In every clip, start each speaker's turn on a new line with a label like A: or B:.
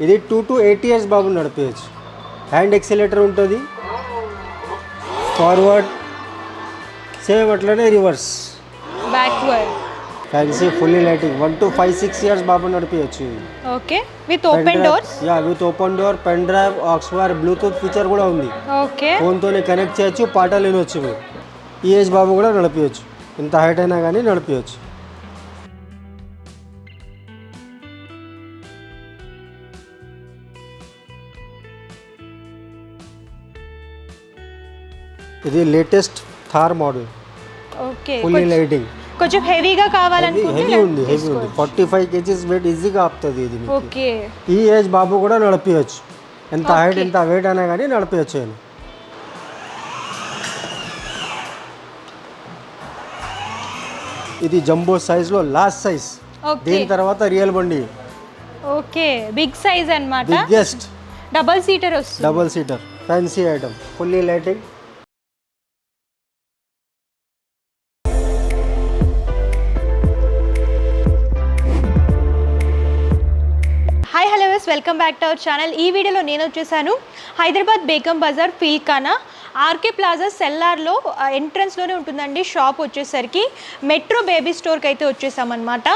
A: ఇది 2 to 8 years బాబు నడిపేయచ్చు. హ్యాండ్ ఎక్సిలేటర్ ఉంటుంది, ఫార్వర్డ్ సేమ్ అట్లనే reverse,
B: backward.
A: Fancy fully lighting 1 to 5-6 years బాబు నడిపేయచ్చు.
B: Okay, with open doors.
A: Yeah, with open door, pen drive, aux fire, bluetooth feature కూడా ఉంది.
B: ఓకే,
A: ఫోన్తోనే కనెక్ట్ చేయొచ్చు, పాటలు వినొచ్చు. మీరు ఈ ఏజ్ బాబు కూడా నడిపేయచ్చు, ఎంత హైట్ అయినా కానీ నడిపేయచ్చు. ఇది latest Thar model,
B: okay.
A: Fully lighting.
B: కొంచెం హెవీగా కావాలనుకుంటే
A: హెవీ ఉంది, 45 kgs వెయిట్ ఈజీగా ఆపుతుంది ఇది.
B: ఓకే,
A: ఈ ఏజ్ బాబు కూడా నడిపేయచ్చు, ఎంత హైట్ ఎంత వెయిట్ అయినా కానీ నడిపేయచ్చు. నేను ఇది జంబో సైజ్లో లాస్ట్ సైజ్, దీని తర్వాత రియల్ బండి.
B: ఓకే, బిగ్ సైజ్ అన్నమాట.
A: బిగ్గెస్ట్
B: డబుల్ సీటర్ వస్తుంది.
A: Double seater fancy item, fully lighting.
B: Hi hello welcome back to our channel. ఈ వీడియోలో నేను వచ్చేసాను హైదరాబాద్ బేగం బజార్ ఫీల్కానా ఆర్కే ప్లాజా సెల్లార్లో ఎంట్రన్స్లోనే ఉంటుందండి షాప్. వచ్చేసరికి మెట్రో బేబీ స్టోర్కి అయితే వచ్చేసామన్నమాట.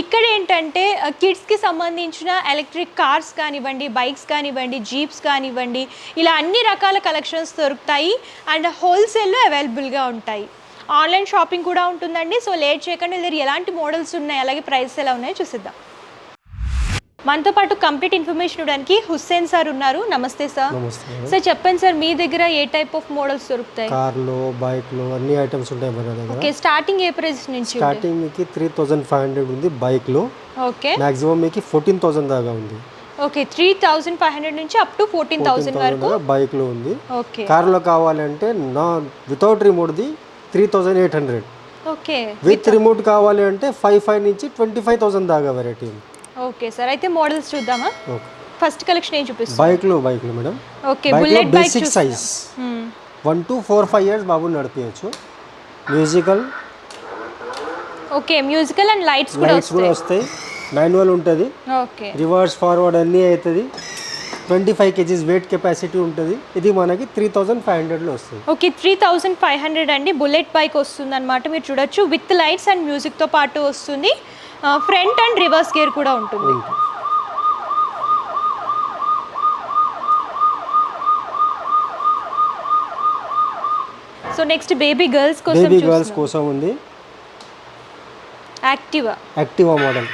B: ఇక్కడ ఏంటంటే కిడ్స్కి సంబంధించిన ఎలక్ట్రిక్ కార్స్ కానివ్వండి, బైక్స్ కానివ్వండి, జీప్స్ కానివ్వండి, ఇలా అన్ని రకాల కలెక్షన్స్ దొరుకుతాయి అండ్ హోల్సేల్లో అవైలబుల్గా ఉంటాయి. ఆన్లైన్ షాపింగ్ కూడా ఉంటుందండి. సో లేట్ చేయకుండా ఇలా ఎలాంటి మోడల్స్ ఉన్నాయి, అలాగే ప్రైస్ ఎలా ఉన్నాయో చూసిద్దాం. మనతో పాటు కంప్లీట్ ఇన్ఫర్మేషన్ ఇవ్వడానికి హుస్సేన్ సార్ ఉన్నారు. నమస్తే సార్. సార్ చెప్పండి సార్, మీ దగ్గర ఏ టైప్ ఆఫ్ మోడల్స్ దొరుకుతాయి?
A: కార్లు, బైక్లు అన్ని ఐటమ్స్ ఉంటాయి మన దగ్గర.
B: ఓకే, స్టార్టింగ్ ఏ ప్రైస్ నుంచి?
A: స్టార్టింగ్ మీకు 3500 ఉంది బైక్లో.
B: ఓకే,
A: మాక్సిమం మీకు 14,000 దాకా ఉంది.
B: ఓకే, 3500 నుంచి అప్ టు 14,000 వరకు
A: బైక్లో ఉంది.
B: ఓకే,
A: కార్లో కావాలంటే వితౌట్ రిమోట్ది 3800.
B: ఓకే,
A: విత్ రిమోట్ కావాలి అంటే 55 నుంచి 25,000 దాకా వెరైటీ ఉంది.
B: ఓకే సార్, అయితే మోడల్స్ చూద్దామా? ఫస్ట్ కలెక్షన్ ఏం చూపిస్తారు?
A: బైక్లో madam.
B: Okay, bullet bike
A: basic size 1 to 4-5 years బాబు నడిపేయచ్చు. Musical,
B: okay, musical and lights కూడా
A: వస్తాయి. మాన్యువల్ ఉంటుంది,
B: ఓకే,
A: రివర్స్ ఫార్వర్డ్ అన్నీ అవుతుంది. 25 kgs వెయిట్ కెపాసిటీ ఉంటుంది. ఇది మనకి 3500లో వస్తుంది.
B: ఓకే, 3500 అండి. బుల్లెట్ బైక్ వస్తుంది అనమాట. మీరు చూడొచ్చు, విత్ లైట్స్ అండ్ మ్యూజిక్తో పాటు వస్తుంది. ఫ్రంట్ అండ్ రివర్స్ గేర్ కూడా ఉంటుంది. సో నెక్స్ట్ బేబీ గర్ల్స్
A: కోసం ఉంది. యాక్టివా మోడల్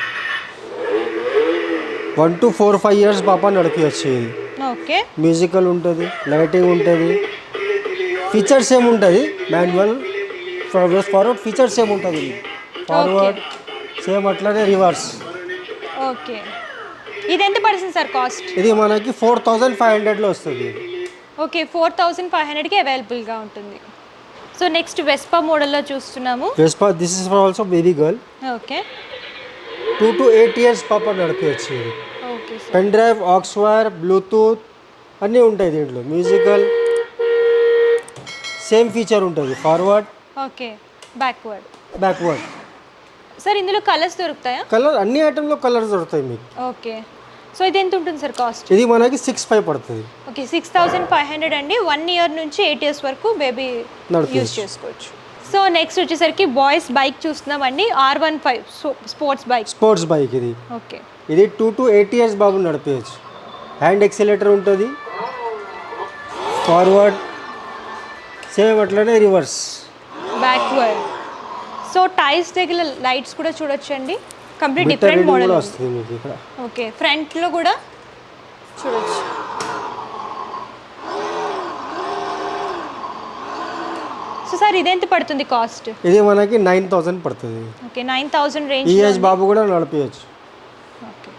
A: 1 to 4-5 ఇయర్స్ పాప నడిపేయచ్చు. ఇది
B: ఓకే,
A: మ్యూజికల్ ఉంటుంది, లైటింగ్ ఉంటుంది. ఫీచర్స్ ఏముంటుంది, మాన్యువల్, ఫార్వర్డ్ ఫీచర్స్ ఏముంటుంది. ఫార్వర్డ్ సేమ్ అట్లనే రివర్స్.
B: ఓకే, ఇది ఎంత పడుతుంది సార్ కాస్ట్?
A: ఇది మనకి 4500లో వస్తుంది.
B: ఓకే, 4500కి అవైలబుల్గా ఉంటుంది. సో నెక్స్ట్ వెస్పా మోడల్లో చూస్తున్నాము.
A: Vespa, this is for also baby girl.
B: Okay,
A: 2 to 8 years పాప నడిపేయచ్చు. ఇది
B: okay sir.
A: Pen drive, aux fire, bluetooth అన్నీ ఉంటాయి దీంట్లో. మ్యూజికల్ సేమ్ ఫీచర్ ఉంటుంది. Forward,
B: okay, backward. సార్ ఇందులో కలర్స్ దొరుకుతాయా?
A: కలర్ అన్ని ఐటెంలో కలర్స్ దొరుకుతాయి మీకు.
B: ఓకే, సో ఇది ఎంత ఉంటుంది సార్ కాస్ట్?
A: ఇది మనకి 6,500 పడుతుంది.
B: ఓకే, 6500 అండి. 1 ఇయర్ నుంచి 8 ఇయర్స్ వరకు బేబీ యూజ్ చేసుకోవచ్చు. సో నెక్స్ట్ వచ్చేసరికి బాయ్స్ బైక్ చూస్తున్నామండి. R15 స్పోర్ట్స్ బైక్ ఇది.
A: ఓకే, ఇది 2 to 8 ఇయర్స్ బాబు నడిపేయచ్చు. హ్యాండ్ ఎక్సిలేటర్ ఉంటుంది, ఫార్వర్డ్ సేమ్ అట్లనే రివర్స్,
B: బ్యాక్వర్డ్. సో టైర్స్ దగ్గర లైట్స్ కూడా చూడొచ్చండి. కంప్లీట్ డిఫరెంట్ మోడల్
A: వస్తుంది మీకు ఇక్కడ.
B: ఓకే, ఫ్రంట్లో కూడా చూడొచ్చు. సో సార్ ఇదెంత పడుతుంది కాస్ట్?
A: ఇది మనకి 9000 పడుతుంది.
B: Okay, 9000 range.
A: ఈ ఏజ్ బాబు కూడా నడిపేయచ్చు.
B: ఓకే,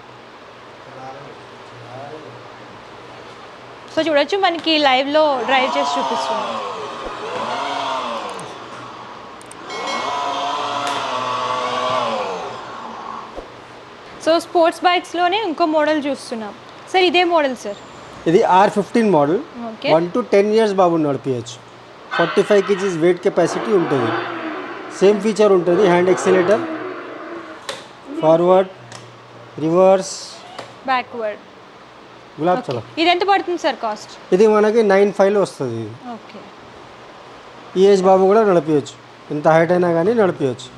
B: సో చూడొచ్చు, మనకి లైవ్లో డ్రైవ్ చేసి చూపిస్తుంది. సో స్పోర్ట్స్ బైక్స్లోనే ఇంకో మోడల్ చూస్తున్నాం సార్. ఇదే మోడల్ సార్?
A: ఇది R15 model.
B: Okay,
A: 1 to 10 years బాబు నడిపేయచ్చు. 45 kgs వెయిట్ కెపాసిటీ ఉంటుంది. సేమ్ ఫీచర్ ఉంటుంది. Hand accelerator, forward, reverse,
B: backward.
A: గులాబ్ చలో.
B: ఇది ఎంత పడుతుంది సార్ కాస్ట్?
A: ఇది మనకి 9,500 వస్తుంది. ఇది
B: ఓకే.
A: ఈ ఏజ్ బాబు కూడా నడిపించచ్చు, ఎంత హైట్ అయినా కానీ నడిపించచ్చు.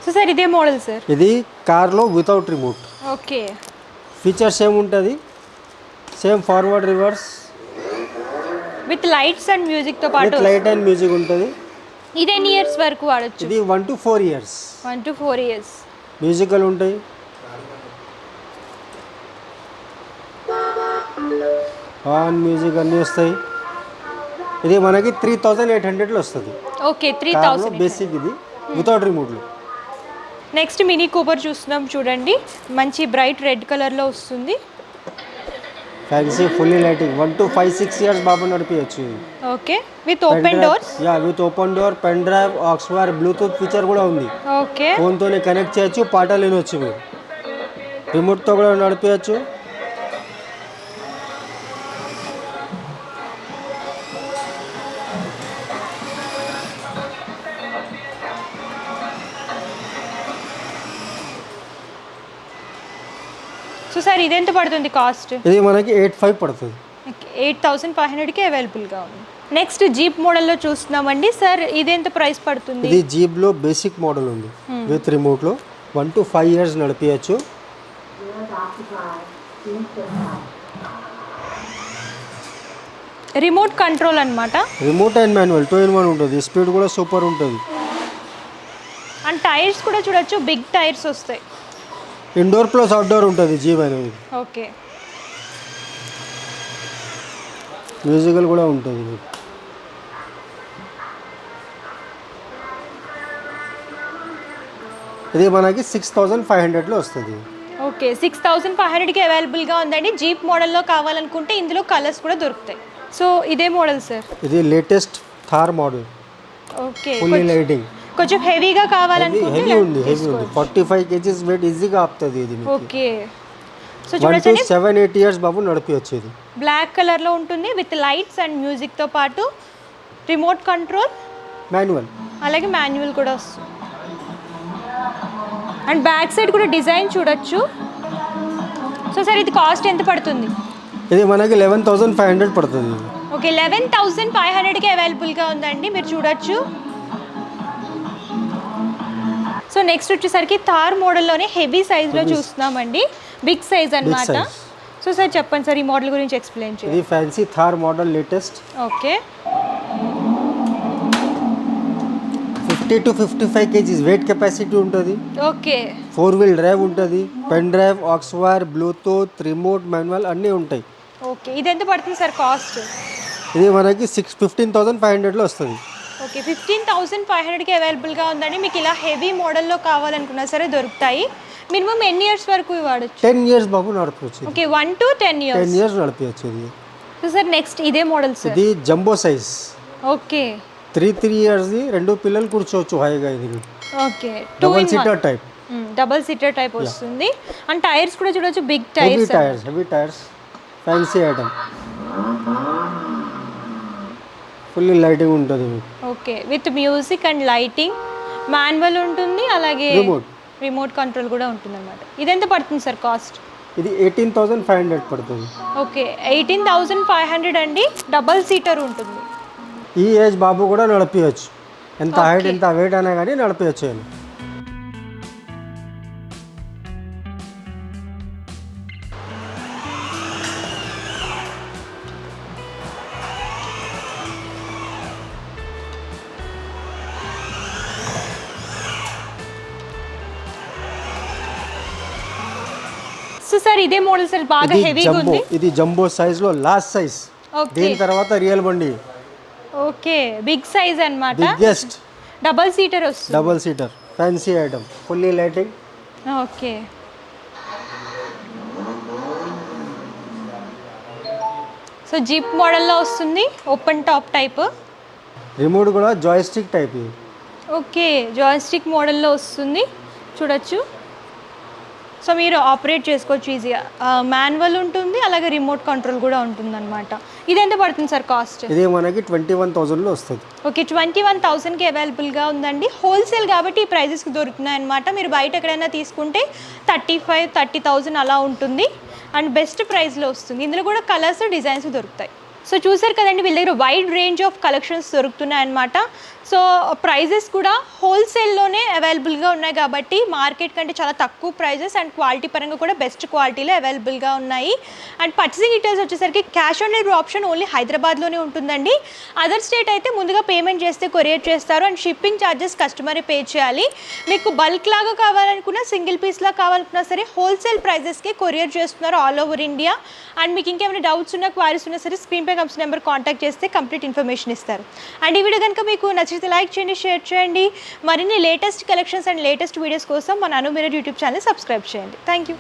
B: సో సార్ ఇదే మోడల్ సార్?
A: ఇది కార్లో వితౌట్ రిమోట్.
B: ఓకే.
A: ఫీచర్స్ ఏముంటుంది, same forward reverse
B: with lights and మ్యూజిక్తో పాటు.
A: విత్ లైట్ అండ్ మ్యూజిక్ ఉంటుంది.
B: ఇది ఎన్ని ఇయర్స్ వరకు వాడచ్చు?
A: ఇది 1 to 4 years.
B: 1 to 4 years.
A: Musical ఉంటాయి, ఆన్ మ్యూజిక్ అన్నీ వస్తాయి. ఇది మనకి 3,800లో వస్తుంది.
B: Okay, 3,000
A: basic. ఇది వితౌట్ రిమోట్లో.
B: నెక్స్ట్ మినీ కూపర్ చూస్తున్నాం చూడండి, మంచి బ్రైట్ రెడ్ కలర్లో వస్తుంది.
A: Fancy fully lighting, 1 to 5-6 years బాబు నడిపించచ్చు.
B: Okay, with open doors.
A: Yeah, with open door, pen drive, aux fire, bluetooth feature కూడా ఉంది.
B: ఓకే.
A: ఫోన్తోనే కనెక్ట్ చేయొచ్చు, పాటలు వినొచ్చు మీరు. రిమోట్తో కూడా నడిపించచ్చు.
B: సో సార్ ఇది ఎంత పడుతుంది కాస్ట్?
A: ఇది మనకి 8,500 పడుతుంది.
B: 8,500కి అవైలబుల్గా ఉంది. నెక్స్ట్ జీప్ మోడల్లో చూస్తున్నామండి సార్, ఇది ఎంత ప్రైస్ పడుతుంది?
A: ఇది జీప్లో బేసిక్ మోడల్ ఉంది విత్ రిమోట్లో. 1 to 5 years నడిపించచ్చు.
B: రిమోట్ కంట్రోల్ అన్నమాట.
A: రిమోట్ అండ్ మాన్యువల్ 2-in-1 ఉంటుంది. స్పీడ్ కూడా సూపర్ ఉంటుంది.
B: అండ్ టైర్స్ కూడా చూడొచ్చు, బిగ్ టైర్స్ వస్తాయి.
A: ఇండోర్ ప్లస్ అవుట్డోర్ ఉంటుంది జీప్ అనేది.
B: ఓకే.
A: మ్యూజికల్ కూడా ఉంటుంది. ఇది మనకి 6,500లో వస్తుంది.
B: ఓకే, 6,500కి అవైలబుల్గా ఉందండి. జీప్ మోడల్లో కావాలనుకుంటే ఇందులో కలర్స్ కూడా దొరుకుతాయి. సో ఇదే మోడల్ సార్?
A: ఇది latest Thar model.
B: Okay,
A: fully lighting.
B: కొంచెం హెవీగా కావాలనుకుంటే
A: హెవీ ఉంది. 45 kgs వెయిట్ ఈజీగా ఆపుతుంది ఇది.
B: ఓకే. సో
A: 1
B: చూడొచ్చు,
A: to 7-8 years బాబు నడిపించచ్చు. ఇది
B: బ్లాక్ కలర్లో ఉంటుంది విత్ లైట్స్ అండ్ మ్యూజిక్తో పాటు. రిమోట్ కంట్రోల్,
A: మాన్యువల్,
B: అలాగే మాన్యువల్ కూడా వస్తుంది. అండ్ బ్యాక్ సైడ్ కూడా డిజైన్ చూడొచ్చు. సో సార్ ఇది కాస్ట్ ఎంత పడుతుంది?
A: ఇది మనకి 11,500 పడుతుంది.
B: ఓకే, 11,500కి అవైలబుల్గా ఉందండి, మీరు చూడొచ్చు. సో నెక్స్ట్ వచ్చేసరికి థార్ మోడల్లోనే హెవీ సైజ్లో చూస్తున్నామండి, బిగ్ సైజ్ అన్నమాట. సో సార్ చెప్పండి సార్, ఈ మోడల్ గురించి ఎక్స్ప్లెయిన్ చేయండి.
A: ఇది fancy Thar model latest.
B: Okay.
A: 50 to 55 kgs weight capacity ఉంటుంది.
B: ఓకే.
A: 4-wheel డ్రైవ్ ఉంటుంది. Pen drive, aux fire, bluetooth, remote, manual అన్నీ ఉంటాయి.
B: ఓకే, ఇది ఎంత పడుతుంది సార్ కాస్ట్?
A: ఇది మనకి 15,500లో వస్తుంది.
B: ఓకే, 15,500కి అవైలబుల్గా ఉందండి. మీకు ఇలా హెవీ మోడల్లో కావాలనుకున్నా సరే దొరుకుతాయి. మినిమం ఎన్ని ఇయర్స్ వరకు వాడచ్చు?
A: 10 years బాబు నడపవచ్చు.
B: Okay, 1 to 10 years.
A: 10 years నడిపించచ్చు. ఇది
B: సో సార్ నెక్స్ట్ ఇదే మోడల్ సార్?
A: ఇది జంబో సైజ్.
B: ఓకే.
A: 3 years, 2 పిల్లలు కూర్చోవచ్చు హాయిగా. ఇది
B: okay,
A: double seater type.
B: Double seater type వస్తుంది. అండ్ టైర్స్ కూడా చూడొచ్చు, big tyres.
A: Heavy tyres, fancy item. Fully lighting ఉంటుంది.
B: Okay, with music and lighting, manual ఉంటుంది, అలాగే రిమోట్ కంట్రోల్ కూడా ఉంటుంది అన్నమాట. ఇది ఎంత పడుతుంది సార్ కాస్ట్?
A: ఇది 18,500 పడుతుంది.
B: ఓకే, 18,500 అండి. డబల్ సీటర్ ఉంటుంది.
A: ఈ ఏజ్ బాబు కూడా నడిపించచ్చు, ఎంత హైట్ ఎంత వెయిట్ అయినా కానీ నడిపించచ్చు.
B: సో సార్ ఇదే మోడల్ సార్, బాగా హెవీగా ఉంది.
A: ఇది జంబో సైజ్ లో లాస్ట్ సైజ్. దీని తర్వాత రియల్ బండి.
B: ఓకే, బిగ్ సైజ్ అన్నమాట.
A: బిగ్గెస్ట్
B: డబల్ సీటర్ వస్తుంది.
A: Double seater fancy item, fully lighting.
B: Okay. So jeep మోడల్లో వస్తుంది, ఓపెన్ టాప్ టైప్.
A: రిమోట్ కూడా జాయ్స్టిక్ టైప్.
B: ఓకే, జాయ్స్టిక్ మోడల్లో వస్తుంది, చూడొచ్చు. సో మీరు ఆపరేట్ చేసుకోవచ్చు ఈజీగా, మాన్యువల్ ఉంటుంది, అలాగే రిమోట్ కంట్రోల్ కూడా ఉంటుంది అనమాట. ఇది ఎంత పడుతుంది సార్ కాస్ట్?
A: ఇది మనకి 21,000లో వస్తుంది.
B: ఓకే, 21,000కి అవైలబుల్గా ఉందండి. హోల్సేల్ కాబట్టి ఈ ప్రైజెస్కి దొరుకుతున్నాయి అనమాట. మీరు బయట ఎక్కడైనా తీసుకుంటే 35-30,000 అలా ఉంటుంది అండ్ బెస్ట్ ప్రైస్లో వస్తుంది. ఇందులో కూడా కలర్స్ డిజైన్స్ దొరుకుతాయి. సో చూసారు కదండి, వీళ్ళ దగ్గర వైడ్ రేంజ్ ఆఫ్ కలెక్షన్స్ దొరుకుతున్నాయి అనమాట. సో ప్రైజెస్ కూడా హోల్సేల్లోనే అవైలబుల్గా ఉన్నాయి కాబట్టి మార్కెట్ కంటే చాలా తక్కువ ప్రైజెస్ అండ్ క్వాలిటీ పరంగా కూడా బెస్ట్ క్వాలిటీలో అవైలబుల్గా ఉన్నాయి. అండ్ పర్చేసింగ్ డీటెయిల్స్ వచ్చేసరికి cash on delivery option only హైదరాబాద్లోనే ఉంటుందండి. అదర్ స్టేట్ అయితే ముందుగా పేమెంట్ చేస్తే కొరియర్ చేస్తారు అండ్ షిప్పింగ్ ఛార్జెస్ కస్టమరే పే చేయాలి. మీకు బల్క్ లాగా కావాలనుకున్నా, సింగిల్ పీస్లా కావాలనుకున్నా సరే హోల్సేల్ ప్రైజెస్కి కొరియర్ చేస్తున్నారు ఆల్ ఓవర్ ఇండియా. అండ్ మీకు ఇంకేమైనా డౌట్స్ ఉన్నా, క్వారీస్ ఉన్నా సరే స్క్రీన్ పై కంపెనీ నెంబర్ కాంటాక్ట్ చేస్తే కంప్లీట్ ఇన్ఫర్మేషన్ ఇస్తారు. అండ్ ఈ వీడియో కనుక మీకు నచ్చితే లైక్ చేయండి, షేర్ చేయండి. మరిన్ని latest collections and latest videos కోసం మన అను మిర్రర్ యూట్యూబ్ ఛానల్ సబ్స్క్రైబ్ చేయండి. Thank you.